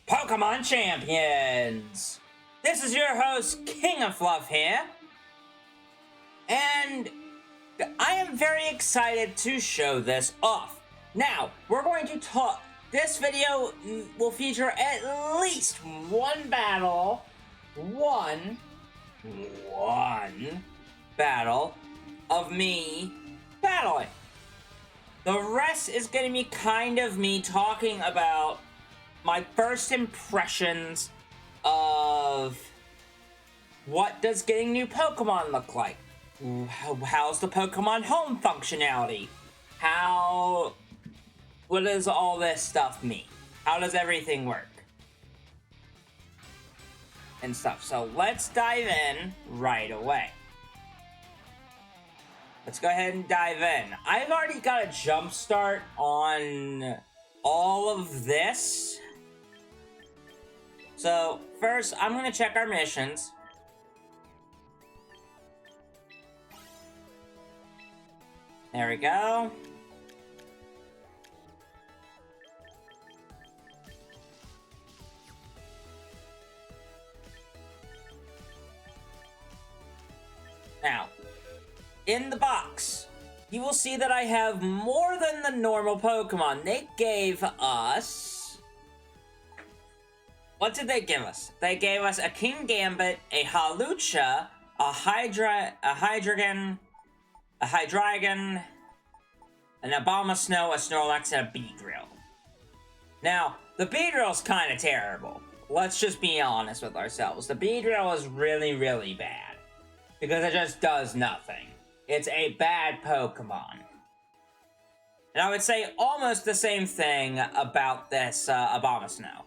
Pokémon Champions! This is your host, King of Fluff here, and I am very excited to show this off. Now, we're going to talk. This video will feature at least one battle, one battle of me battling. The rest is going to be kind of me talking about my first impressions of what does getting new Pokemon look like? How's the Pokemon Home functionality? What does all this stuff mean? How does everything work? And stuff. So let's dive in right away. Let's go ahead and dive in. I've already got a jump start on all of this. So, first, I'm going to check our missions. There we go. Now, in the box, you will see that I have more than the normal Pokemon. They gave us... What did they give us? They gave us a King Gambit, a Hawlucha, a Hydreigon, an Abomasnow, a Snorlax, and a Beedrill. Now, the Beedrill's kind of terrible. Let's just be honest with ourselves. The Beedrill is really, really bad. Because it just does nothing. It's a bad Pokemon. And I would say almost the same thing about this Abomasnow.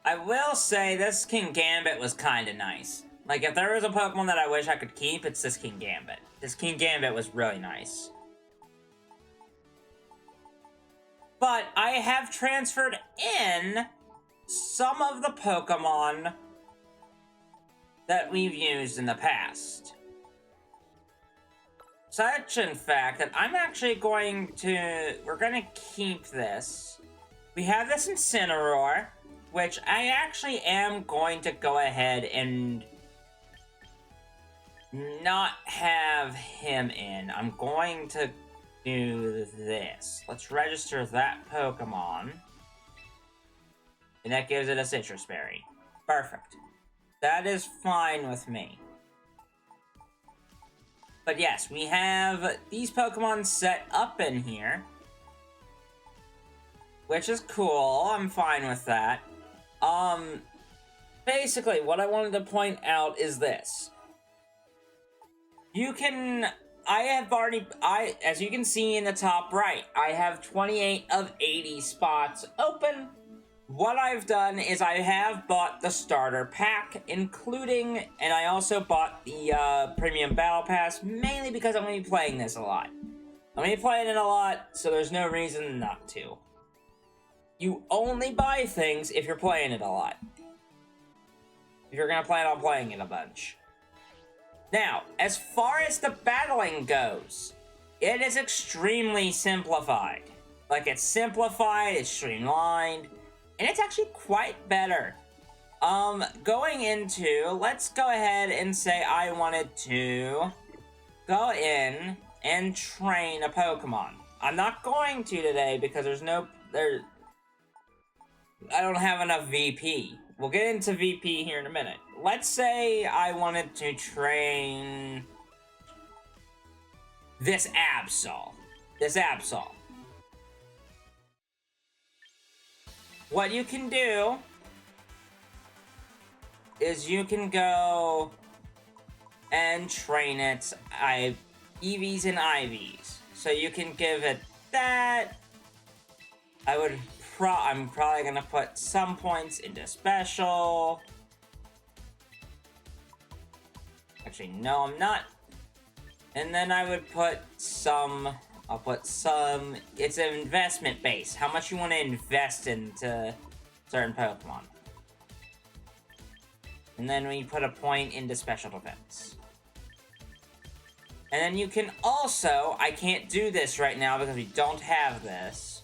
I will say this King Gambit was kind of nice. Like, if there was a Pokemon that I wish I could keep, it's this King Gambit. This King Gambit was really nice. But I have transferred in some of the Pokemon that we've used in the past. Such, in fact, that I'm actually going to... We're going to keep this. We have this Incineroar, which I actually am going to go ahead and not have him in. I'm going to do this. Let's register that Pokemon. And that gives it a Citrus Berry. Perfect. That is fine with me. But yes, we have these Pokemon set up in here, which is cool. I'm fine with that. Basically, what I wanted to point out is this. As you can see in the top right, I have 28 of 80 spots open. What I've done is I have bought the starter pack, including, and I also bought the premium battle pass, mainly because I'm going to be playing this a lot. I'm going to be playing it a lot, so there's no reason not to. You only buy things if you're playing it a lot. If you're going to plan on playing it a bunch. Now, as far as the battling goes, it is extremely simplified. Like, it's simplified, it's streamlined, and it's actually quite better. Going into, let's go ahead and say I wanted to go in and train a Pokemon. I'm not going to today because I don't have enough VP. We'll get into VP here in a minute. Let's say I wanted to train this Absol. What you can do is you can go and train its EVs and IVs. So you can give it that. I'm probably gonna put some points into special. Actually, no, I'm not. And then I would put some. It's an investment base. How much you want to invest into certain Pokemon. And then we put a point into special defense. And then you can also, I can't do this right now because we don't have this,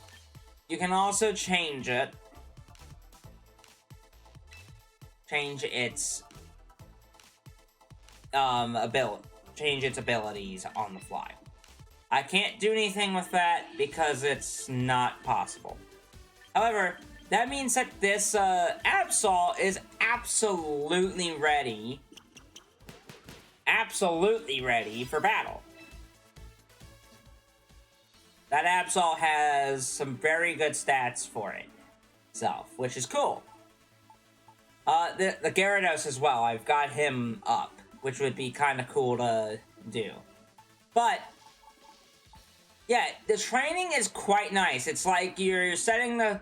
You can also change it. Change its change its abilities on the fly. I can't do anything with that because it's not possible. However, that means that this Absol is absolutely ready for battle. That Absol has some very good stats for itself, which is cool. The Gyarados as well, I've got him up, which would be kind of cool to do. But, yeah, the training is quite nice. It's like you're setting the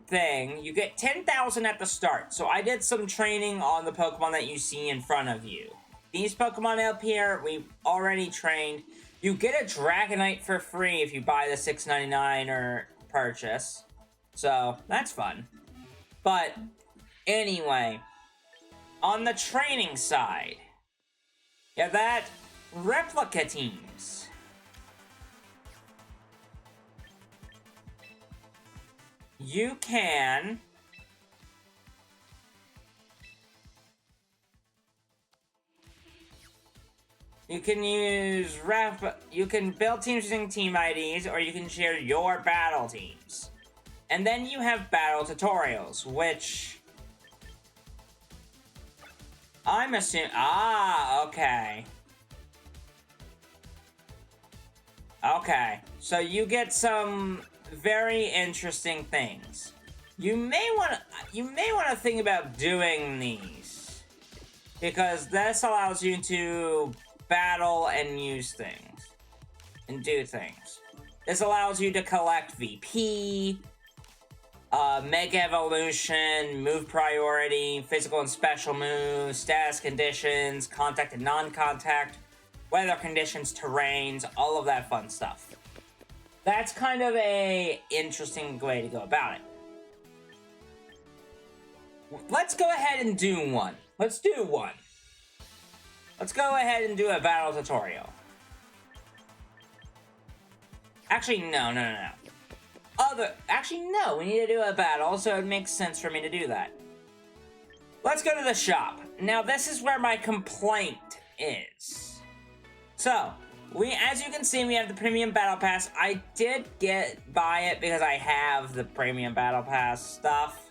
thing, you get 10,000 at the start. So I did some training on the Pokemon that you see in front of you. These Pokemon up here, we've already trained. You get a Dragonite for free if you buy the $6.99 or purchase. So, that's fun. But, anyway, on the training side, you have that replica teams. You can use you can build teams using team IDs, or you can share your battle teams. And then you have battle tutorials, which I'm assuming... okay. Okay, so you get some very interesting things. You may want to think about doing these, because this allows you to battle and use things and do things. This allows you to collect VP, Mega Evolution, move priority, physical and special moves, status conditions, contact and non-contact, weather conditions, terrains, all of that fun stuff. That's kind of a interesting way to go about it. Let's go ahead and do one. Let's do one. Let's go ahead and do a battle tutorial. Actually, no. Actually, no, we need to do a battle, so it makes sense for me to do that. Let's go to the shop. Now, this is where my complaint is. So, as you can see, we have the Premium Battle Pass. I did buy it because I have the Premium Battle Pass stuff.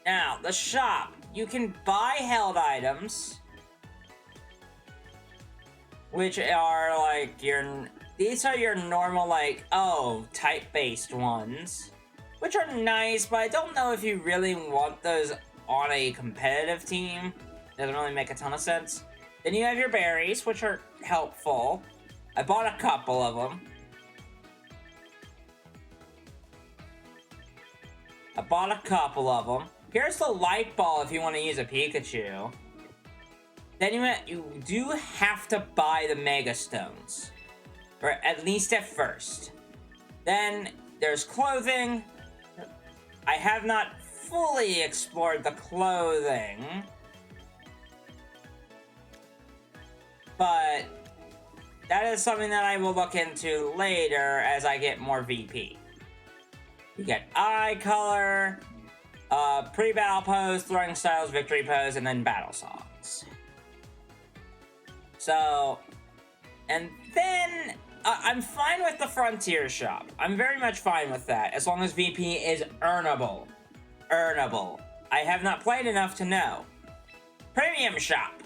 Now, the shop. You can buy held items, which are like these are your normal type-based ones, which are nice, but I don't know if you really want those on a competitive team. Doesn't really make a ton of sense. Then you have your berries, which are helpful. I bought a couple of them. Here's the light ball if you want to use a Pikachu. Then you do have to buy the Mega Stones. Or at least at first. Then there's clothing. I have not fully explored the clothing. But that is something that I will look into later as I get more VP. You get eye color, pre-battle pose, throwing styles, victory pose, and then battle songs. So, and then I'm fine with the Frontier Shop. I'm very much fine with that, as long as VP is earnable. I have not played enough to know. Premium Shop.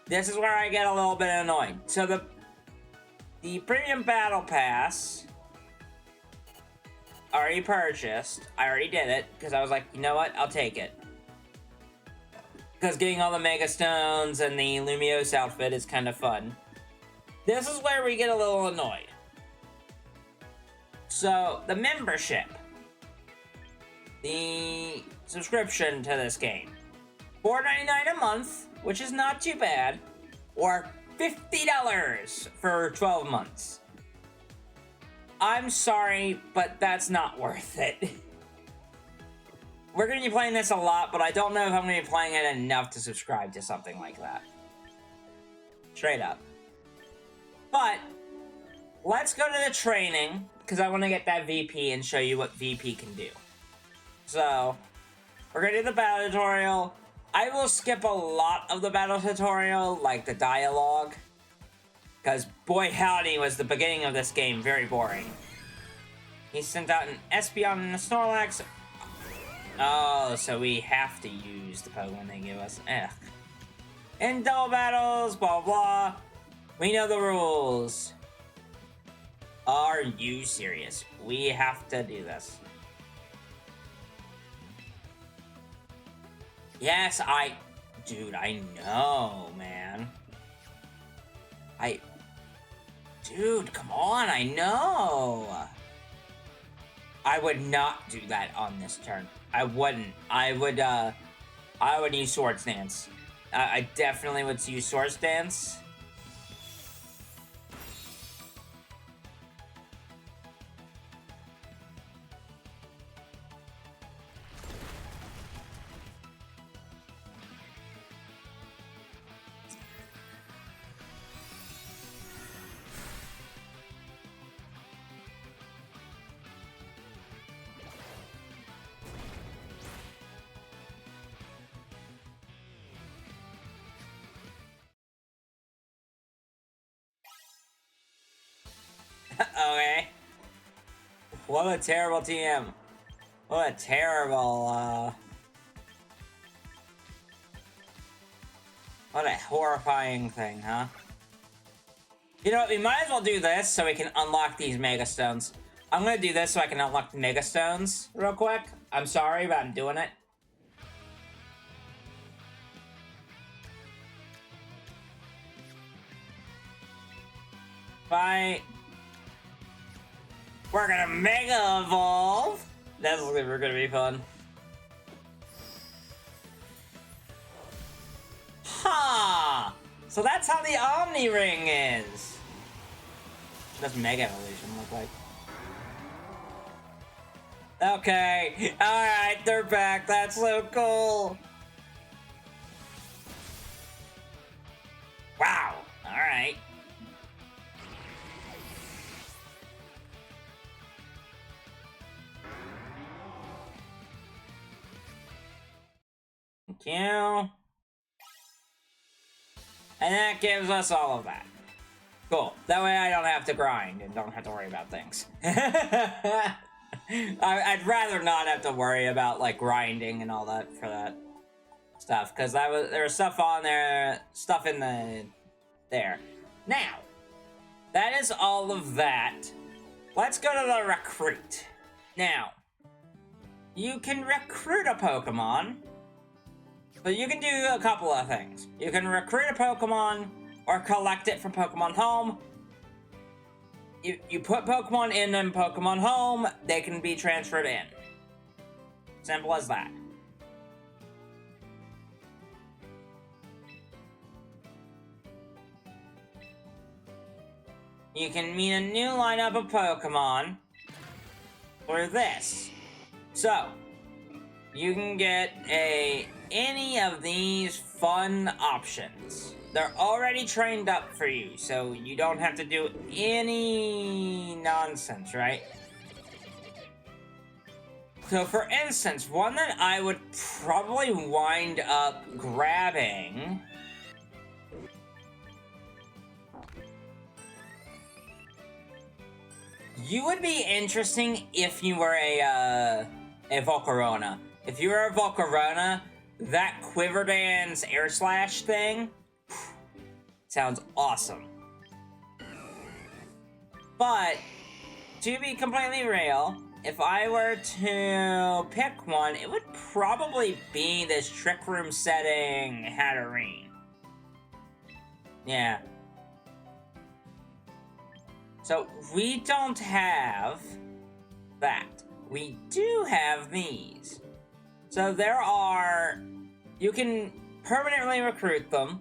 This is where I get a little bit annoyed. So the Premium Battle Pass, already purchased. I already did it, because I was like, you know what, I'll take it. Because getting all the Mega Stones and the Lumiose outfit is kind of fun. This is where we get a little annoyed. So, the membership. The subscription to this game. $4.99 a month, which is not too bad. Or $50 for 12 months. I'm sorry, but that's not worth it. We're going to be playing this a lot, but I don't know if I'm going to be playing it enough to subscribe to something like that. Straight up. But let's go to the training, because I want to get that VP and show you what VP can do. So, we're going to do the battle tutorial. I will skip a lot of the battle tutorial, like the dialogue, because boy howdy was the beginning of this game very boring. He sent out an Espeon and a Snorlax. Oh, so we have to use the Pokemon they give us. Ugh. In double battles, blah blah. We know the rules. Are you serious? We have to do this. Yes, Dude, I know, man. Dude, come on, I know. I would not do that on this turn. I wouldn't. I would use Swords Dance. I definitely would use Swords Dance. Okay. What a terrible TM. What a terrible, what a horrifying thing, huh? You know what, we might as well do this so we can unlock these Mega Stones. I'm gonna do this so I can unlock the Mega Stones real quick. I'm sorry, but I'm doing it. Fight. We're gonna Mega Evolve! That's gonna be fun. Ha! So that's how the Omni Ring is! What does Mega Evolution look like? Okay, alright, they're back, that's so cool! Wow, alright. Thank you. And that gives us all of that. Cool. That way I don't have to grind and don't have to worry about things. I'd rather not have to worry about, like, grinding and all that for that stuff. Because there was stuff on there, stuff in there. Now, that is all of that. Let's go to the recruit. Now, you can recruit a Pokemon. But you can do a couple of things. You can recruit a Pokemon or collect it from Pokemon Home. You put Pokemon in Pokemon Home, they can be transferred in. Simple as that. You can meet a new lineup of Pokemon or this. So, you can get any of these fun options. They're already trained up for you, so you don't have to do any nonsense, right? So for instance, one that I would probably wind up grabbing you would be interesting if you were a Volcarona. If you were a Volcarona, that Quiver Dance Air Slash thing sounds awesome. But, to be completely real, if I were to pick one, it would probably be this Trick Room setting Hatterene. Yeah. So, we don't have that. We do have these. So there are... You can permanently recruit them.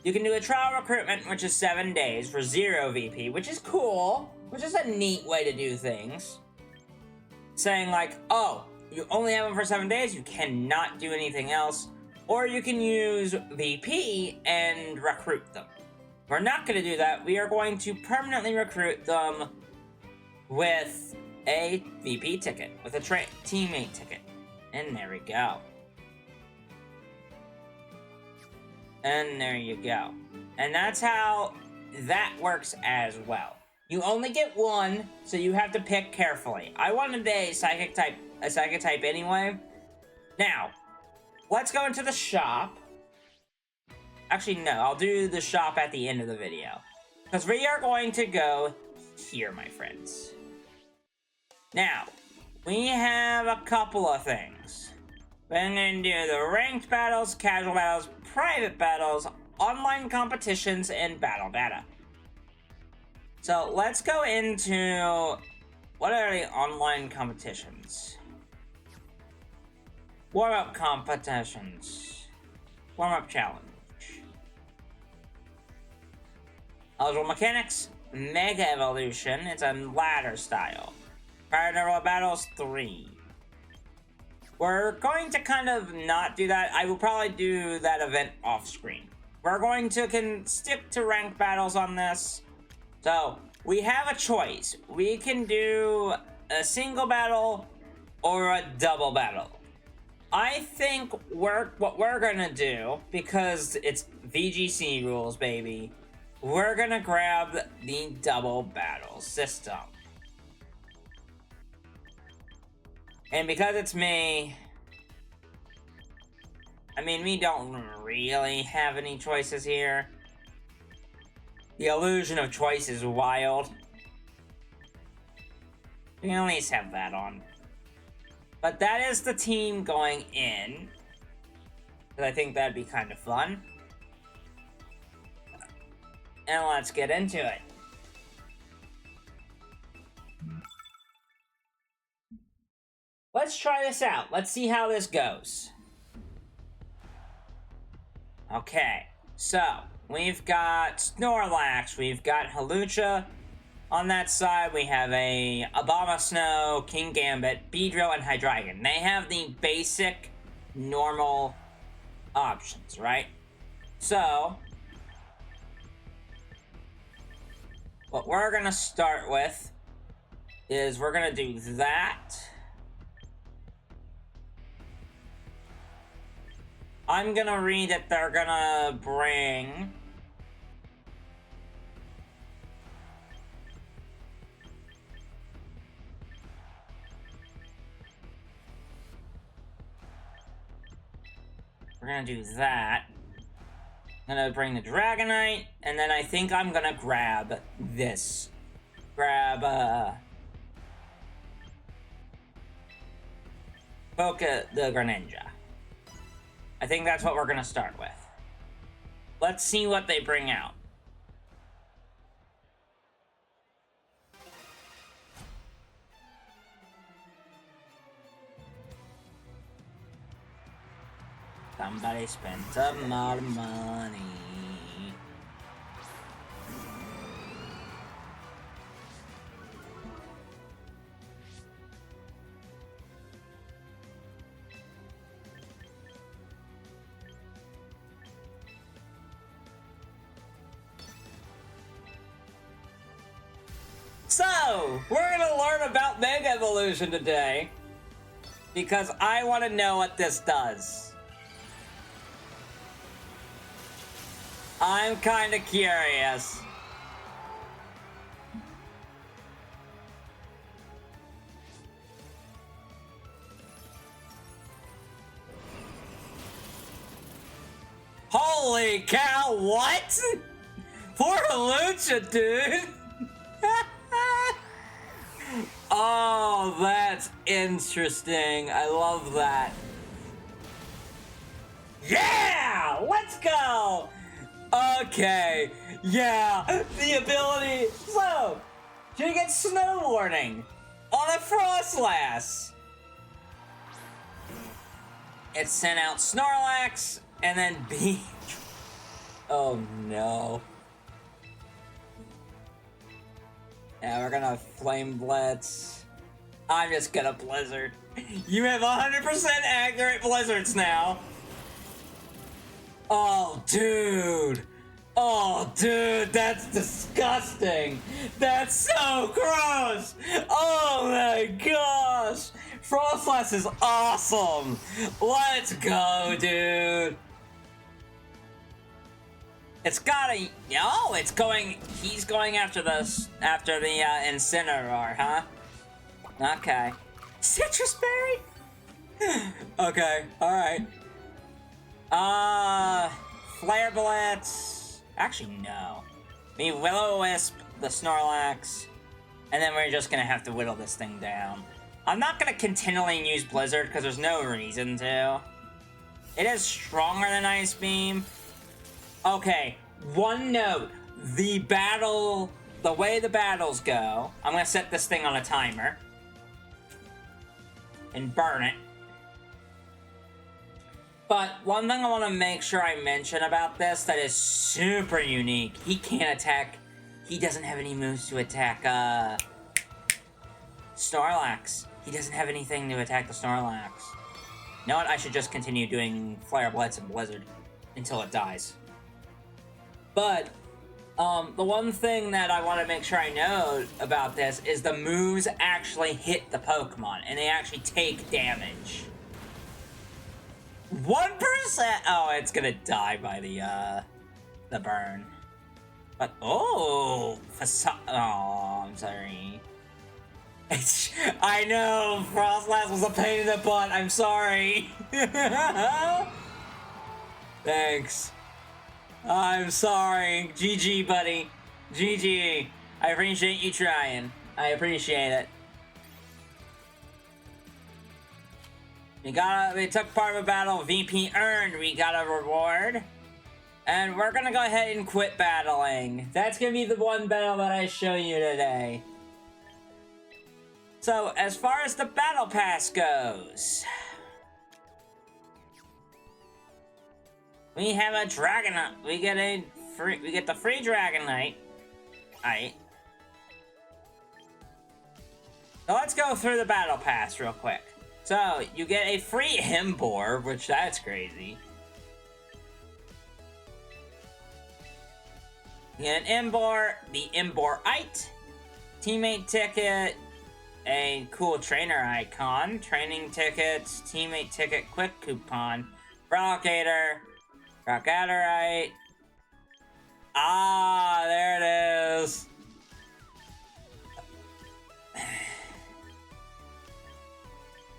You can do a trial recruitment, which is 7 days for 0 VP, which is cool. Which is a neat way to do things. Saying like, oh, you only have them for 7 days, you cannot do anything else. Or you can use VP and recruit them. We're not going to do that. We are going to permanently recruit them with a VP ticket, with a teammate ticket. And there we go. And there you go. And that's how that works as well. You only get one, so you have to pick carefully. I wanted a psychic type anyway. Now, let's go into the shop. Actually, no, I'll do the shop at the end of the video. Because we are going to go here, my friends. Now, we have a couple of things. We're going to do the ranked battles, casual battles, private battles, online competitions, and battle data. So, let's go into... what are the online competitions? Warm-up competitions. Warm-up challenge. Eligible mechanics, Mega Evolution, it's a ladder style. Prior to battles, 3. We're going to kind of not do that. I will probably do that event off screen. We're going to stick to ranked battles on this. So, we have a choice. We can do a single battle or a double battle. I think what we're gonna do, because it's VGC rules, baby, we're gonna grab the double battle system. And because it's me, I mean, we don't really have any choices here. The illusion of choice is wild. We can at least have that on. But that is the team going in. Because I think that'd be kind of fun. And let's get into it. Let's try this out. Let's see how this goes. Okay, so we've got Snorlax, we've got Halucha. On that side, we have a Abomasnow, King Gambit, Beedrill, and Hydreigon. They have the basic, normal options, right? So, what we're gonna start with is we're gonna do that. I'm gonna read that they're gonna bring... We're gonna do that. I'm gonna bring the Dragonite, and then I think I'm gonna grab this. Grab, the Greninja. I think that's what we're gonna start with. Let's see what they bring out. Somebody spent some more money. So, we're gonna learn about Mega Evolution today, because I want to know what this does. I'm kind of curious. Holy cow, what? Poor Halucha, dude! Oh, that's interesting. I love that. Yeah! Let's go! Okay, yeah, the ability. So, you get snow warning on a Frostlass. It sent out Snorlax and then B. Oh no. Yeah, we're gonna Flame Blitz. I'm just gonna Blizzard. You have 100% accurate Blizzards now. Oh, dude. Oh, dude, that's disgusting. That's so gross. Oh my gosh. Frostlass is awesome. Let's go, dude. It's gotta. Oh, it's going. He's going after the Incineroar, huh? Okay. Citrus berry. Okay. All right. Flare Blitz. Actually, no. We Will-O-Wisp, the Snorlax, and then we're just gonna have to whittle this thing down. I'm not gonna continually use Blizzard because there's no reason to. It is stronger than Ice Beam. Okay, one note. The way the battles go, I'm gonna set this thing on a timer and burn it. But one thing I want to make sure I mention about this that is super unique, he can't attack, he doesn't have any moves to attack, Snorlax. He doesn't have anything to attack the Snorlax. You know what, I should just continue doing Flare Blitz and Blizzard until it dies. But, the one thing that I want to make sure I know about this is the moves actually hit the Pokemon, and they actually take damage. 1%? Oh, it's gonna die by the burn. But, oh, I'm sorry. I know, Frostlass was a pain in the butt, I'm sorry. Thanks. I'm sorry. GG, buddy. GG. I appreciate you trying. I appreciate it. We took part of a battle, VP earned, we got a reward. And we're gonna go ahead and quit battling. That's gonna be the one battle that I show you today. So, as far as the battle pass goes, we have a Dragonite. We get the free Dragonite. Alright. So let's go through the battle pass real quick. So, you get a free Emboar, which that's crazy. You get an Emboar, the Emboarite, teammate ticket, a cool trainer icon, training tickets, teammate ticket, quick coupon, Rockator, Rockatorite. Ah, there it is.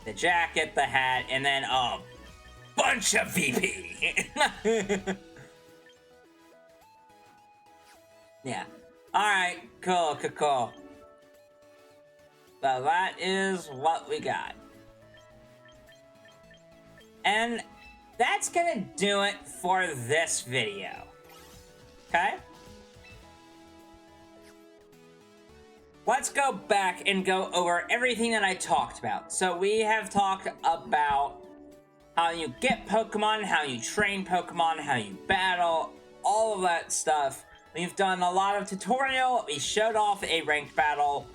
The jacket, the hat, and then a bunch of VP. Yeah. Alright, cool. So that is what we got. And that's gonna do it for this video. Okay? Let's go back and go over everything that I talked about. So we have talked about how you get Pokemon, how you train Pokemon, how you battle, all of that stuff. We've done a lot of tutorial. We showed off a ranked battle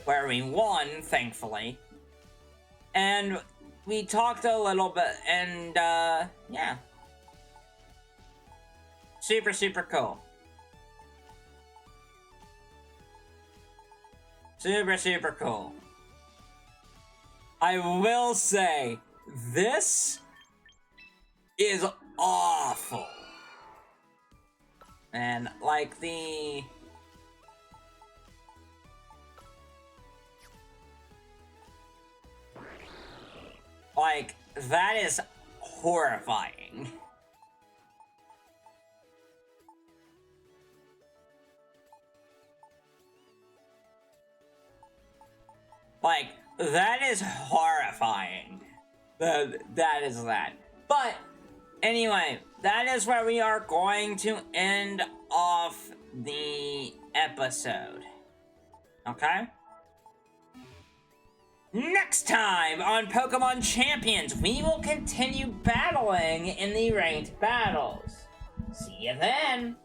where we won, thankfully. And we talked a little bit, and yeah. Super cool. Super cool. I will say, this is awful. And, like, that is horrifying. Like, that is horrifying. That is that. But, anyway, that is where we are going to end off the episode. Okay? Next time on Pokémon Champions, we will continue battling in the ranked battles. See you then!